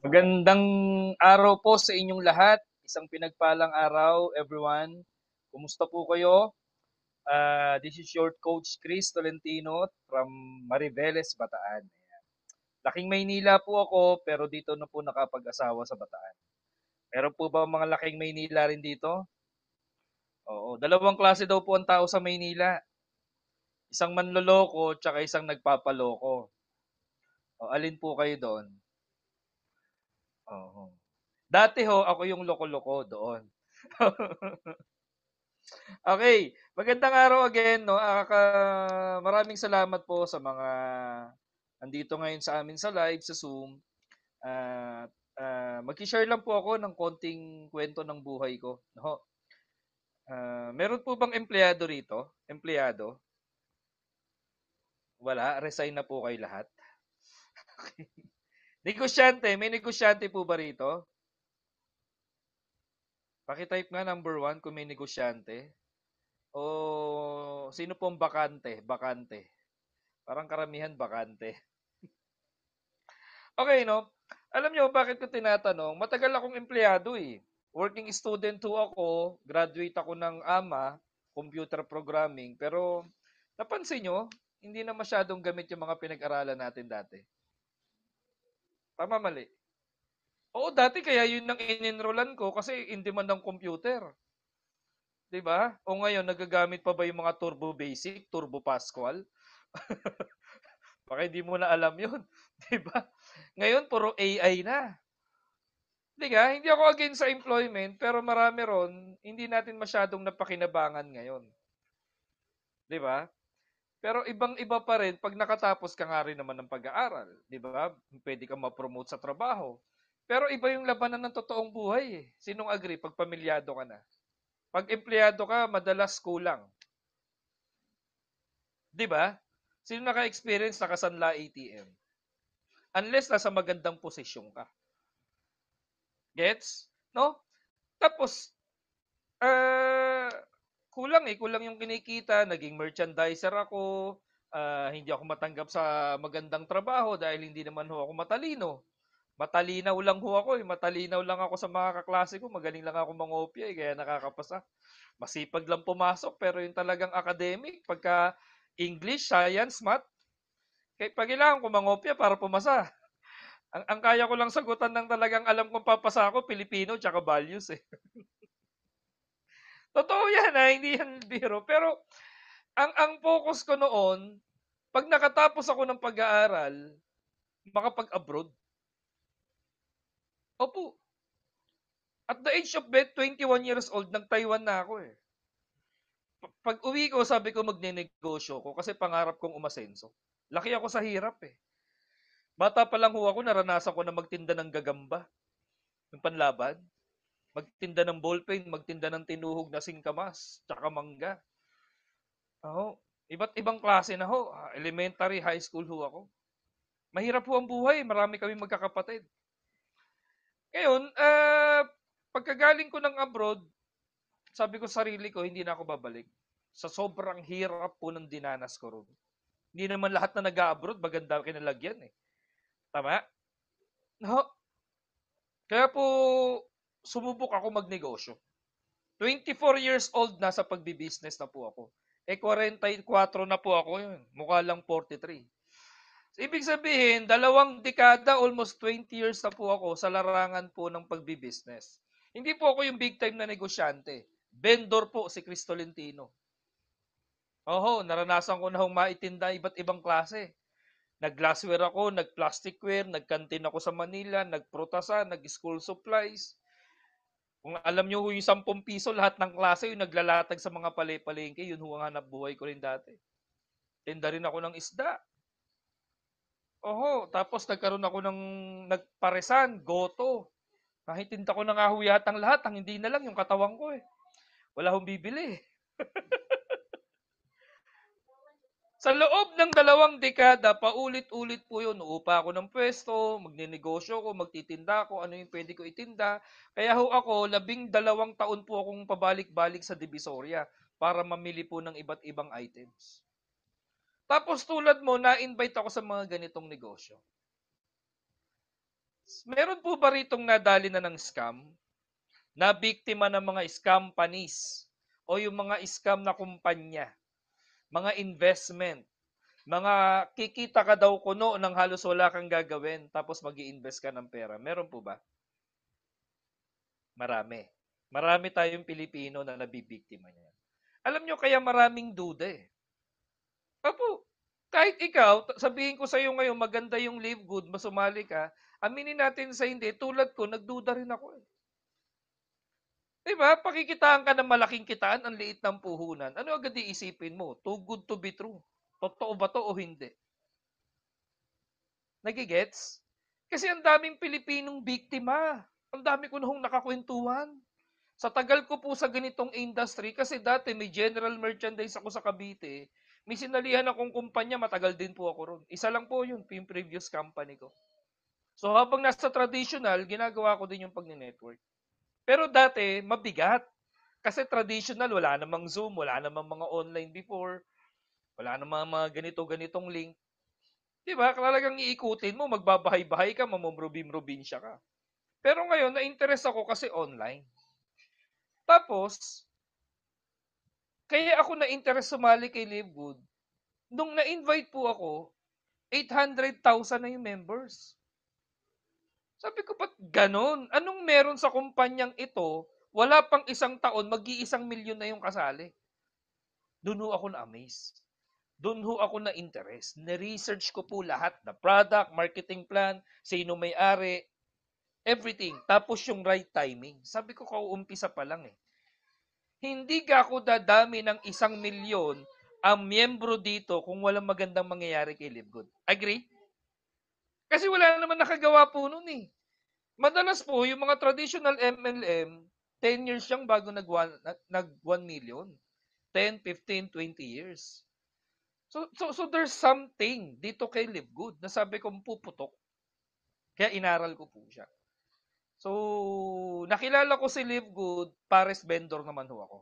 Magandang araw po sa inyong lahat. Isang pinagpalang araw, everyone. Kumusta po kayo? This is your coach Chris Tolentino from Mariveles, Bataan. Laking Maynila po ako, pero dito na po nakapag-asawa sa Bataan. Meron po ba mga laking Maynila rin dito? Oo, dalawang klase daw po ang tao sa Maynila. Isang manloloko, tsaka isang nagpapaloko. O, alin po kayo doon? Oo. Dati ho, ako yung loko-loko doon. Okay, magandang araw again, no? Maraming salamat po sa mga nandito ngayon sa amin sa live sa Zoom. At mag-share lang po ako ng konting kwento ng buhay ko, no? Meron po bang empleyado rito? Empleyado? Wala, resign na po kayo lahat. Negosyante, may negosyante po ba rito? Paki-type nga number 1 kung may negosyante. O sino pong bakante? Bakante. Parang karamihan bakante. Okay, no? Alam nyo, bakit ko tinatanong? Matagal akong empleyado eh. Working student ho ako, graduate ako ng AMA, computer programming, pero napansin nyo, hindi na masyadong gamit yung mga pinag-aralan natin dati. Tama, mali. Oo, dati kaya yun ang in-enrollan ko kasi in demand ng computer. 'Di ba? O ngayon, nagagamit pa ba yung mga Turbo Basic, Turbo Pascal? Baka hindi mo na alam yun. 'Di ba? Ngayon, puro AI na. Hindi nga, hindi ako against sa employment, pero marami ron, hindi natin masyadong napakinabangan ngayon. 'Di ba? Pero ibang-iba pa rin pag nakatapos ka nga rin naman ng pag-aaral. 'Di ba? Pwede kang ma-promote sa trabaho. Pero iba yung labanan ng totoong buhay eh. Sinong agree pag pamilyado ka na? Pag empleyado ka, madalas kulang. 'Di ba? Sino naka-experience nakasanla ATM? Unless nasa magandang posisyon ka. Gets? No? Tapos, ah, kulang eh. Kulang yung kinikita. Naging merchandiser ako. Hindi ako matanggap sa magandang trabaho dahil hindi naman ho ako matalino. Matalinaw lang ho ako eh. Matalinaw lang ako sa mga kaklase ko. Magaling lang ako mangopya eh. Kaya nakakapasa. Masipag lang pumasok. Pero yung talagang academic, pagka English, Science, Math, pag kailangan ko mangopya para pumasa. Ang kaya ko lang sagutan ng talagang alam kong papasa ako, Pilipino tsaka values eh. Totoo yan ha, hindi yan biro. Pero ang focus ko noon, pag nakatapos ako ng pag-aaral, makapag-abroad. Opo, at the age of 21 years old, nag-Taiwan na ako eh. Pag uwi ko, sabi ko magne-negosyo ko kasi pangarap kong umasenso. Laki ako sa hirap eh. Bata pa lang ho ako, naranasan ko na magtinda ng gagamba, ng panlaban. Magtinda ng ballpen, magtinda ng tinuhog na singkamas, tsaka mangga. Oo. Iba't ibang klase na ho. Elementary, high school ho ako. Mahirap ho ang buhay. Marami kami magkakapatid. Ngayon, pagkagaling ko ng abroad, sabi ko sa sarili ko, hindi na ako babalik. Sa sobrang hirap po ng dinanas ko ron. Hindi naman lahat na nag-abroad, maganda kinalagyan eh. Tama? No? Kaya po, sumubok ako magnegosyo. 24 years old na sa pagbi-business na po ako. 44 na po ako yun. Mukha lang 43. So, ibig sabihin, 2 dekada, almost 20 years na po ako sa larangan po ng pagbi-business. Hindi po ako yung big time na negosyante. Vendor po si Chris Tolentino. Oho, naranasan ko na hong maitinda iba't ibang klase. Nag-glassware ako, nag-plasticware, nagkantin ako sa Manila, nagprutasan, nag-school supplies. Kung alam nyo yung 10 piso, lahat ng klase yung naglalatag sa mga palengke, yun ang hanap buhay ko rin dati. Tinda rin ako ng isda. Oho, tapos nagkaroon ako ng nagparesan, goto. Kahit tinda ko na nga huyatang lahat, ang hindi na lang yung katawan ko eh. Wala akong bibili. Sa loob ng 2 dekada, paulit-ulit po yun. Uupa ako ng pwesto, magnenegosyo ko, magtitinda ako, ano yung pwede ko itinda. Kaya ho ako, 12 taon po akong pabalik-balik sa Divisoria para mamili po ng iba't ibang items. Tapos tulad mo, na-invite ako sa mga ganitong negosyo. Meron po ba ritong nadali na ng scam? Na biktima ng mga scam panis? O yung mga scam na kumpanya? Mga investment? Mga kikita ka daw kuno ng halos wala kang gagawin tapos mag-i-invest ka ng pera. Meron po ba? Marami. Marami tayong Pilipino na nabibiktima niyan. Alam nyo, kaya maraming duda eh. Apo, kahit ikaw, sabihin ko sa iyo ngayon, maganda yung live good, masumali ka, aminin natin sa hindi, tulad ko, nagduda rin ako eh. Diba? Pakikitaan ka ng malaking kitaan, ang liit ng puhunan. Ano agad iisipin mo? Too good to be true. Totoo ba to o hindi? Nagigets? Kasi ang daming Pilipinong biktima. Ang dami ko nung nakakwentuhan. Sa tagal ko po sa ganitong industry, kasi dati may general merchandise ako sa Cavite, may sinalihan akong kumpanya, matagal din po ako ron. Isa lang po yun, yung previous company ko. So habang nasa traditional, ginagawa ko din yung pag-network. Pero dati, mabigat. Kasi traditional, wala namang Zoom, wala namang mga online before, wala namang mga ganito-ganitong link. Diba? Talagang iikutin mo, magbabahay-bahay ka, mamumrubim-rubinsya ka. Pero ngayon, na-interest ako kasi online. Tapos, kaya ako na-interest sumali kay Live Good. Nung na-invite po ako, 800,000 na yung members. Sabi ko, ba't ganon? Anong meron sa kumpanyang ito? Wala pang isang taon, mag-iisang milyon na yung kasali. Doon ho ako na-amaze. Doon ho ako na-interest. Na-research ko po lahat na product, marketing plan, sino may-ari, everything. Tapos yung right timing. Sabi ko, kauumpisa pa lang eh. Hindi ka ako dadami ng 1,000,000 ang miyembro dito kung walang magandang mangyayari kay Live Good. Agree? Kasi wala naman nakagawa po nun eh. Madalas po, yung mga traditional MLM, 10 years siyang bago nag 1 million. 10, 15, 20 years. So there's something dito kay Live Good na sabi kong puputok. Kaya inaral ko po siya. So, nakilala ko si Live Good, pares vendor naman ho ako.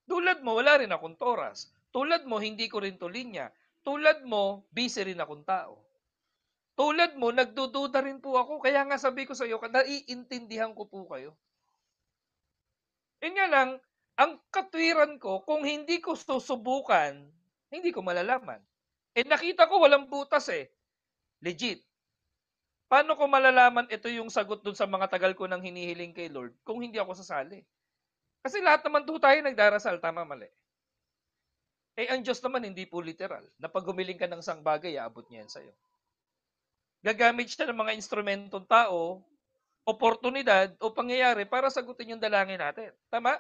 Tulad mo, wala rin akong toras. Tulad mo, hindi ko rin to linya. Tulad mo, busy rin akong tao. Tulad mo, nagdududa rin po ako. Kaya nga sabi ko sa iyo, naiintindihan ko po kayo. Yun nga lang, ang katwiran ko, kung hindi ko susubukan, hindi ko malalaman. Eh nakita ko walang butas eh. Legit. Paano ko malalaman ito yung sagot dun sa mga tagal ko nang hinihiling kay Lord kung hindi ako sasali? Kasi lahat naman po tayo nagdarasal, tama mali. Eh ang Diyos naman hindi po literal. Na pag humiling ka ng isang bagay, aabot niya yan sa'yo. Gagamit siya ng mga instrumentong tao, oportunidad o pangyayari para sagutin yung dalangin natin. Tama?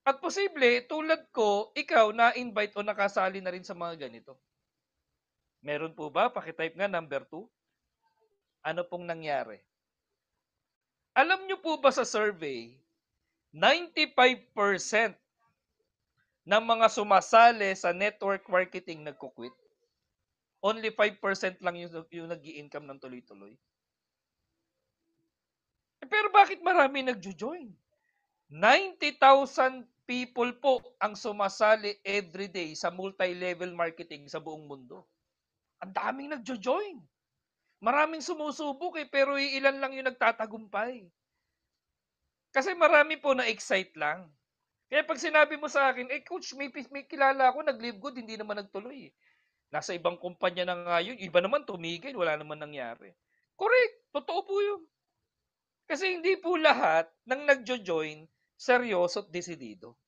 At posible, tulad ko, ikaw na-invite o nakasali na rin sa mga ganito. Meron po ba? Pakitype nga number 2. Ano pong nangyari? Alam nyo po ba sa survey, 95% ng mga sumasali sa network marketing nagkukwit? Only 5% lang yung nag-i-income ng tuloy-tuloy. Pero bakit marami nagjo-join? 90,000 people po ang sumasali everyday sa multi-level marketing sa buong mundo. Ang daming nagjo-join. Maraming sumusubok pero ilan lang yung nagtatagumpay. Kasi marami po na-excite lang. Kaya pag sinabi mo sa akin, coach, may kilala ako, nag-live good, hindi naman nagtuloy. Nasa ibang kumpanya na nga yun, iba naman tumigil, wala naman nangyari. Correct, totoo po yun. Kasi hindi po lahat ng nagjo-join, seryoso at desidido.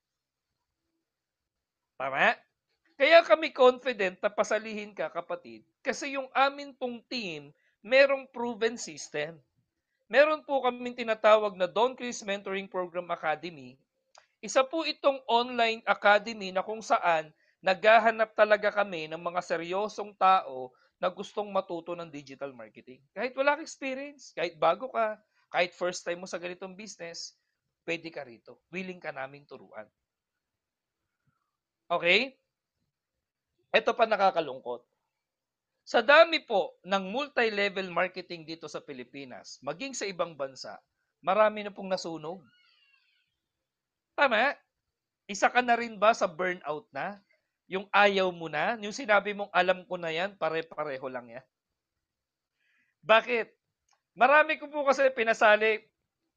Tama? Kaya kami confident na pasalihin ka, kapatid, kasi yung amin pong team, merong proven system. Meron po kaming tinatawag na Don Chris Mentoring Program Academy. Isa po itong online academy na kung saan naghahanap talaga kami ng mga seryosong tao na gustong matuto ng digital marketing. Kahit wala kang experience, kahit bago ka, kahit first time mo sa ganitong business, pwede ka rito. Willing ka naming turuan. Okay? Ito pa nakakalungkot. Sa dami po ng multi-level marketing dito sa Pilipinas, maging sa ibang bansa, marami na pong nasunog. Tama? Isa ka na rin ba sa burnout na? Yung ayaw mo na? Yung sinabi mong alam ko na yan, pare-pareho lang yan. Bakit? Marami ko po kasi pinasali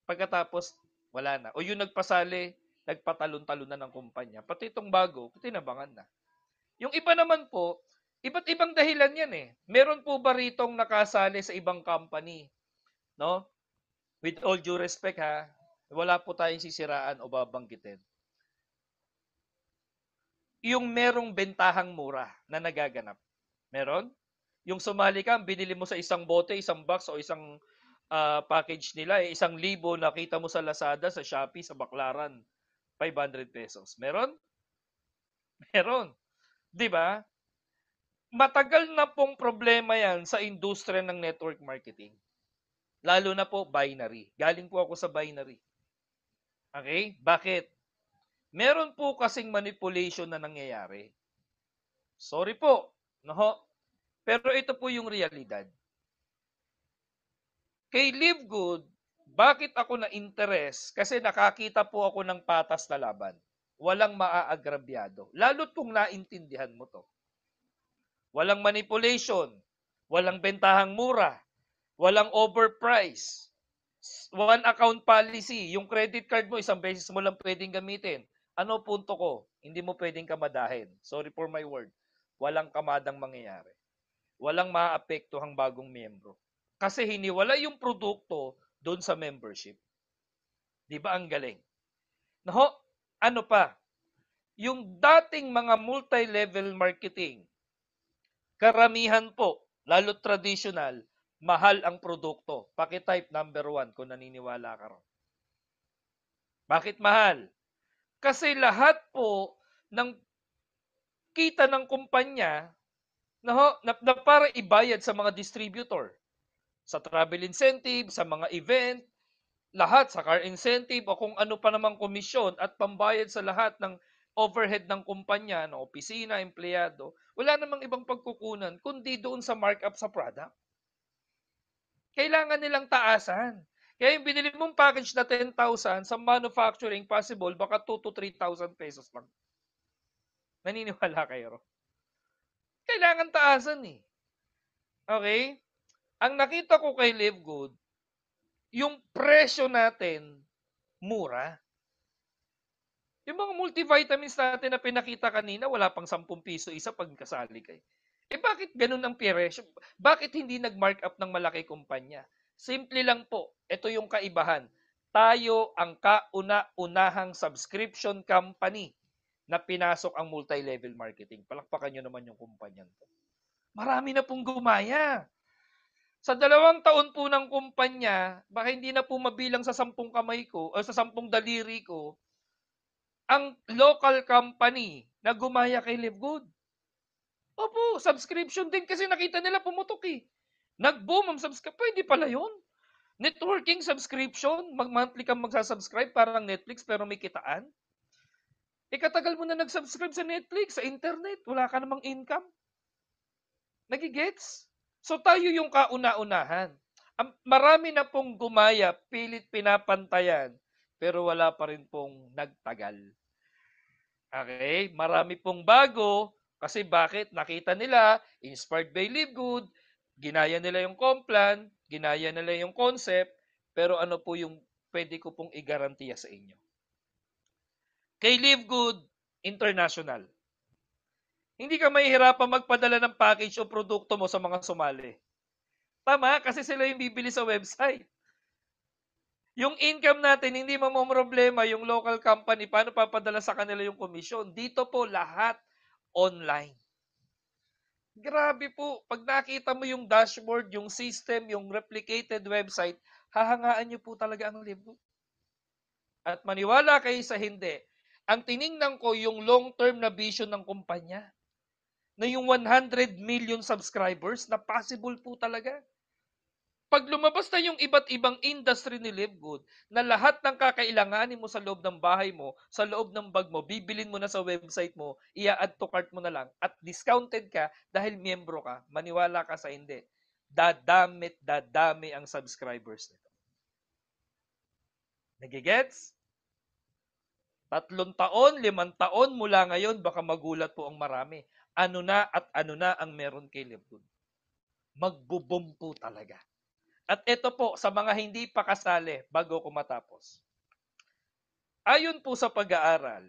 pagkatapos wala na. O yung nagpasali, nagpatalon-talon na ng kumpanya. Pati itong bago, tinabangan na. Yung iba naman po, iba't ibang dahilan yan eh. Meron po ba ritong nakasali sa ibang company? No? With all due respect ha, wala po tayong sisiraan o babanggitin. Yung merong bentahang mura na nagaganap. Meron? Yung sumali ka, binili mo sa isang bote, isang box o isang package nila, 1,000 nakita mo sa Lazada, sa Shopee, sa Baclaran, 500 pesos. Meron? Meron. 'Di ba? Matagal na pong problema yan sa industriya ng network marketing. Lalo na po binary. Galing po ako sa binary. Okay? Bakit? Meron po kasing manipulation na nangyayari. Sorry po. No? Pero ito po yung realidad. Kay Live Good, bakit ako na-interest? Kasi nakakita po ako ng patas na laban. Walang maaagrabyado. Lalo't kung naintindihan mo to. Walang manipulation. Walang bentahang mura. Walang overprice. One account policy. Yung credit card mo, isang beses mo lang pwedeng gamitin. Ano punto ko? Hindi mo pwedeng kamadahin. Sorry for my word. Walang kamadang mangyayari. Walang maaapektuhang bagong miyembro. Kasi hiniwala yung produkto doon sa membership. Di ba ang galing? No, ano pa? Yung dating mga multi-level marketing, karamihan po, lalo traditional, mahal ang produkto. Paki-type number 1 kung naniniwala ka ron. Bakit mahal? Kasi lahat po ng kita ng kumpanya na para ibayad sa mga distributor. Sa travel incentive, sa mga event, lahat sa car incentive o kung ano pa namang komisyon at pambayad sa lahat ng overhead ng kumpanya, ng opisina, empleyado, wala namang ibang pagkukunan kundi doon sa markup sa product. Kailangan nilang taasan. Kaya yung binili mong package na 10,000 sa manufacturing, possible baka 2 to 3,000 pesos lang. Naniniwala kayo? Kailangan taasan eh. Okay? Ang nakita ko kay Live Good, yung presyo natin, mura. Yung mga multivitamins natin na pinakita kanina, wala pang 10 piso isa pag kasali kayo. Eh bakit ganun ang presyo? Bakit hindi nag-mark up ng malaki kumpanya? Simple lang po. Ito yung kaibahan. Tayo ang kauna-unahang subscription company na pinasok ang multi-level marketing. Palakpakan nyo naman yung kumpanya to. Marami na pong gumaya. Sa 2 taon po ng kumpanya, baka hindi na po mabilang sa 10 kamay ko o sa 10 daliri ko, ang local company na gumaya kay Live Good. Opo, subscription din kasi nakita nila pumutok eh. Nag-boom ang subscribe. Pwede pala yun. Networking subscription, monthly kang magsasubscribe, parang Netflix pero may kitaan. Katagal mo na nag-subscribe sa Netflix, sa internet, wala ka namang income. Nagigets? So tayo yung kauna-unahan. Marami na pong gumaya, pilit pinapantayan, pero wala pa rin pong nagtagal. Okay? Marami pong bago, kasi bakit? Nakita nila, inspired by Live Good, ginaya nila yung Complan, ginaya nila yung concept, pero ano po yung pwede ko pong igarantiya sa inyo? Kay Live Good International, hindi ka mahihirapan magpadala ng package o produkto mo sa mga sumali. Tama, kasi sila yung bibili sa website. Yung income natin, hindi mamomroblema yung local company, paano papadala sa kanila yung komisyon. Dito po lahat online. Grabe po, pag nakita mo yung dashboard, yung system, yung replicated website, hahangaan nyo po talaga ang Live Good. At maniwala kayo sa hindi, ang tiningnan ko yung long-term na vision ng kumpanya, na yung 100 million subscribers, na possible po talaga. Pag lumabas na yung iba't ibang industry ni Live Good, na lahat ng kakailanganin mo sa loob ng bahay mo, sa loob ng bag mo, bibilin mo na sa website mo, i-add to cart mo na lang, at discounted ka dahil miyembro ka, maniwala ka sa hindi, dadami ang subscribers nito. Nagigets? 3 taon, 5 taon mula ngayon, baka magulat po ang marami. Ano na at ano na ang meron kay Lebron? Magbubom po talaga. At ito po, sa mga hindi pa kasali, bago ko matapos. Ayon po sa pag-aaral,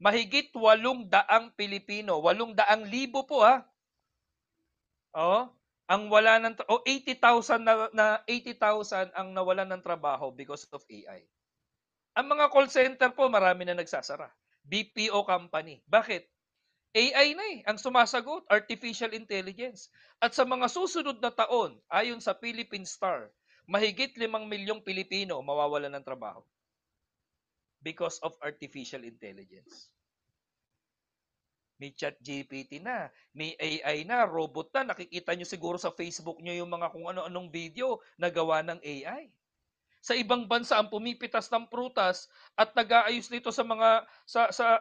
mahigit 800 Pilipino, 800,000 po ha. Oh, ang wala ng 80,000 na 80,000 ang nawalan ng trabaho because of AI. Ang mga call center po, marami na nagsasara. BPO company. Bakit? AI na ang sumasagot, artificial intelligence. At sa mga susunod na taon, ayon sa Philippine Star, mahigit 5 milyong Pilipino mawawalan ng trabaho because of artificial intelligence. May chat GPT na, may AI na, robot na. Nakikita nyo siguro sa Facebook nyo yung mga kung ano-anong video na gawa ng AI. Sa ibang bansa ang pumipitas ng prutas at nag-aayos nito sa mga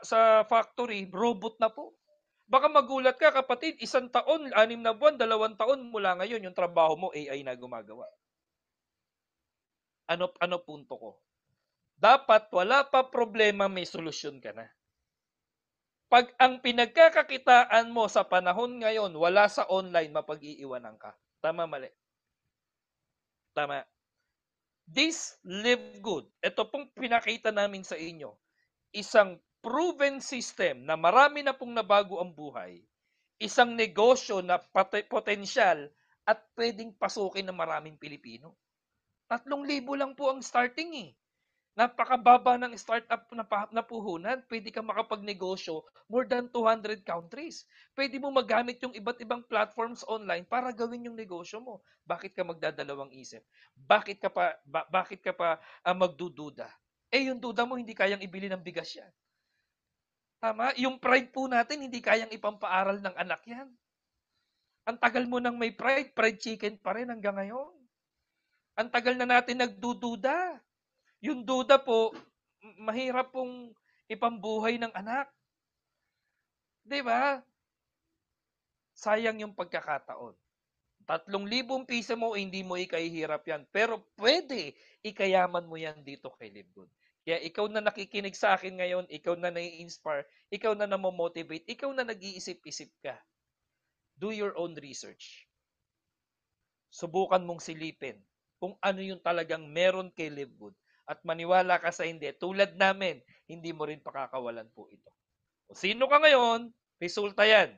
sa factory, robot na po. Baka magulat ka kapatid, 1 taon, 6 na buwan, 2 taon mula ngayon yung trabaho mo AI na gumagawa. Ano punto ko? Dapat wala pa problema, may solusyon ka na. Pag ang pinagkakakitaan mo sa panahon ngayon wala sa online, mapag-iiwanan ka. Tama, mali? Tama. This Live Good, ito pong pinakita namin sa inyo, isang proven system na marami na pong nabago ang buhay, isang negosyo na potensyal at pwedeng pasukin ng maraming Pilipino. 3,000 lang po ang starting eh. Napakababa ng startup na puhunan. Pwede kang makapagnegosyo more than 200 countries. Pwede mo magamit yung iba't ibang platforms online para gawin yung negosyo mo. Bakit ka magdadalawang isip? Bakit ka pa magdududa? Yung duda mo hindi kayang ibili ng bigas yan. Tama? Yung pride po natin hindi kayang ipampaaral ng anak yan. Ang tagal mo nang may pride, fried chicken pa rin hanggang ngayon. Ang tagal na natin nagdududa. Yung duda po, mahirap pong ipambuhay ng anak. 'Di ba? Sayang yung pagkakataon. 3,000 piso mo, hindi mo ikahihirap yan. Pero pwede, ikayaman mo yan dito kay Live Good. Kaya ikaw na nakikinig sa akin ngayon, ikaw na nai-inspire, ikaw na namomotivate, ikaw na nag-iisip-isip ka. Do your own research. Subukan mong silipin kung ano yung talagang meron kay Live Good. At maniwala ka sa hindi, tulad namin, hindi mo rin pakakawalan po ito. O sino ka ngayon, resulta yan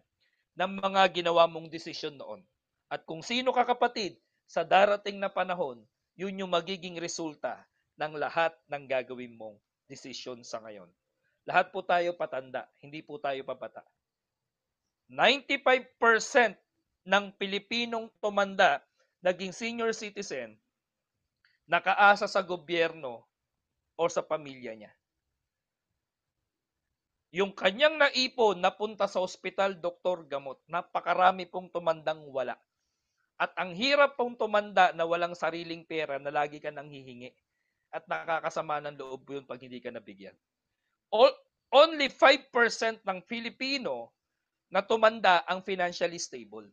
ng mga ginawa mong desisyon noon. At kung sino ka kapatid, sa darating na panahon, yun yung magiging resulta ng lahat ng gagawin mong desisyon sa ngayon. Lahat po tayo patanda, hindi po tayo pabata. 95% ng Pilipinong tumanda, naging senior citizen, nakaasa sa gobyerno o sa pamilya niya. Yung kanyang naipon, napunta sa ospital, doktor, gamot. Napakarami pong tumandang wala. At ang hirap pong tumanda na walang sariling pera na lagi ka nang hihingi. At nakakasama ng loob yun pag hindi ka nabigyan. Only 5% ng Filipino na tumanda ang financially stable.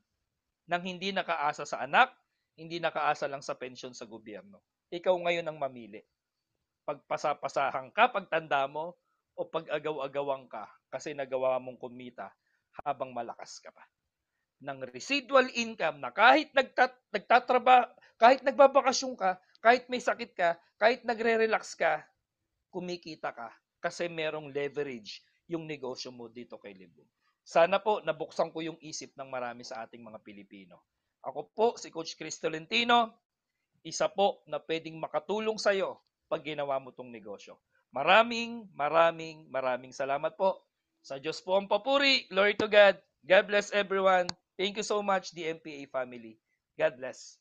Nang hindi nakaasa sa anak, hindi nakaasa lang sa pensyon sa gobyerno. Ikaw ngayon ang mamili. Pagpasapasahan ka pagtanda mo o pag-agaw-agawang ka kasi nagawa mong kumita habang malakas ka pa. Ng residual income na kahit nagtatrabaho, kahit nagbabakasyon ka, kahit may sakit ka, kahit nagre-relax ka, kumikita ka kasi merong leverage yung negosyo mo dito kay Live Good. Sana po nabuksan ko yung isip ng marami sa ating mga Pilipino. Ako po si Coach Chris Tolentino, isa po na pwedeng makatulong sa iyo pag ginawa mo tong negosyo. Maraming salamat po. Sa Diyos po ang papuri. Glory to God. God bless everyone. Thank you so much, DMPA family. God bless.